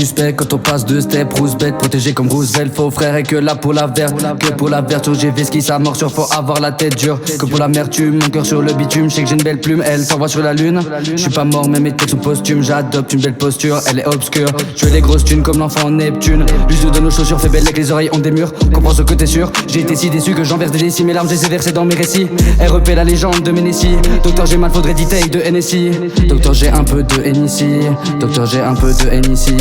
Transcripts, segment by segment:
suspect quand on passe deux steps. Roosevelt, protégé comme Roosevelt. Faux frère et que là pour la verte. Que pour la vertu, j'ai whisky, sa morsure. Faut avoir la tête dure. Que pour l'amertume, mon cœur sur le bitume. Je sais que j'ai une belle plume, elle t'envoie sur la lune. Je suis pas mort, mais mes textes sont posthumes. J'adopte une belle posture, elle est obscure. Je fais les grosses thunes comme l'enfant Neptune. L'usure de nos chaussures fait belle avec les oreilles ont des murs. Comprends ce que t'es sûr. J'ai été si déçu que j'en verse des décis. Mes larmes, j'ai versées dans mes récits. REP la légende de Ménécie. Docteur, j'ai mal, faudrait detail de NSI. Docteur, j'ai un peu de NSI. Docteur, j'ai un peu de NSI.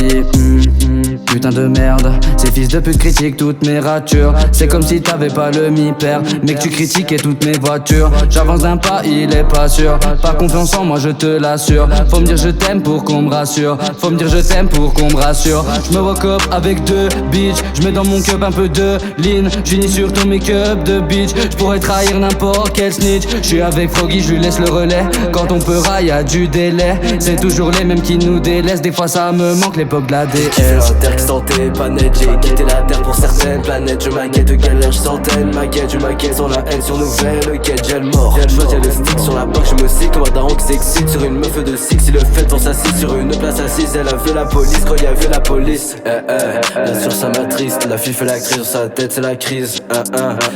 Putain de merde, ces fils de pute critiquent toutes mes ratures. C'est comme si t'avais pas le mi-père, mais que tu critiquais toutes mes voitures. J'avance d'un pas, il est pas sûr. Pas confiance en moi, je te l'assure. Faut me dire je t'aime pour qu'on me rassure. Faut me dire je t'aime pour qu'on me rassure. Je me recope avec deux bitches. Je mets dans mon cup un peu de lean. J'unis sur ton make-up de bitch. Je pourrais trahir n'importe quel snitch. Je suis avec Froggy, je lui laisse le relais. Quand on peut railler, y'a du délai. C'est toujours les mêmes qui nous délaissent. Des fois ça me manque l'époque de la DS. Santé, pas net, j'ai quitté la terre pour certaines planètes. Je maquette de galère, je centaine maquette. Je maquette sur la haine, sur nouvelle quête, j'ai le mort. J'ai le choix, j'ai le stick sur la box, je me cycle. Moi daron qui s'excite sur une meuf de six. Si le fait on s'assise sur une place assise. Elle a vu la police quand il y avait la police. Bien sûr ça m'attriste, la fille fait la crise sur sa tête, c'est la crise.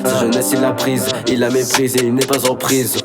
Sa jeunesse il l'a prise, il la méprise et il n'est pas en prise.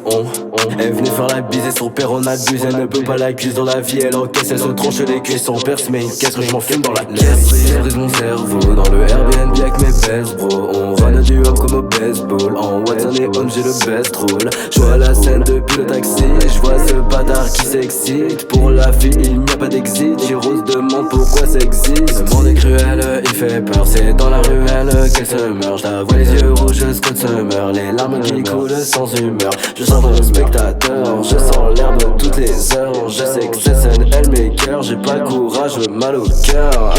Elle est venue faire la bise et son père on abuse. Elle ne peut pas l'accuser dans la vie, elle encaisse, elle se tronche les cuisses. Son père se met une caisse, je m'en fume dans la caisse. Je brise mon cerveau dans le Airbnb avec mes best bro. On run du hop comme au baseball. En Watson et on j'ai le best rôle. Je vois la scène depuis le taxi. Je vois ce bâtard qui s'excite. Pour la fille il n'y a pas d'exit. Rose demande pourquoi ça existe. Le monde est cruel, il fait peur. C'est dans la ruelle qu'elle se meurt. Je la vois les yeux rouges, Scott se meurt. Les larmes qui coulent sans humeur. Je sens le spectateur, je sens l'air de toutes les heures. Je sais que cette scène elle m'écoeure. J'ai pas le courage, le mal au cœur.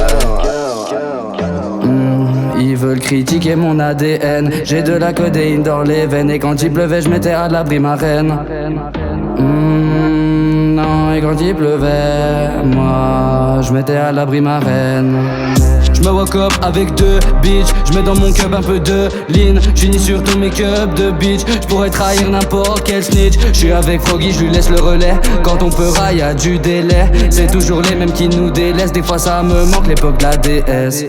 Ils veulent critiquer mon ADN. J'ai de la codéine dans les veines. Et quand il pleuvait je mettais à l'abri ma reine. Non, et quand il pleuvait, moi je mettais à l'abri ma reine. Je me walk up avec deux bitches. Je mets dans mon cup un peu de lean. J'unis sur ton make-up de bitch. Je pourrais trahir n'importe quel snitch. Je suis avec Froggy, je lui laisse le relais. Quand on peut railler, y'a du délai. C'est toujours les mêmes qui nous délaissent. Des fois ça me manque l'époque de la DS.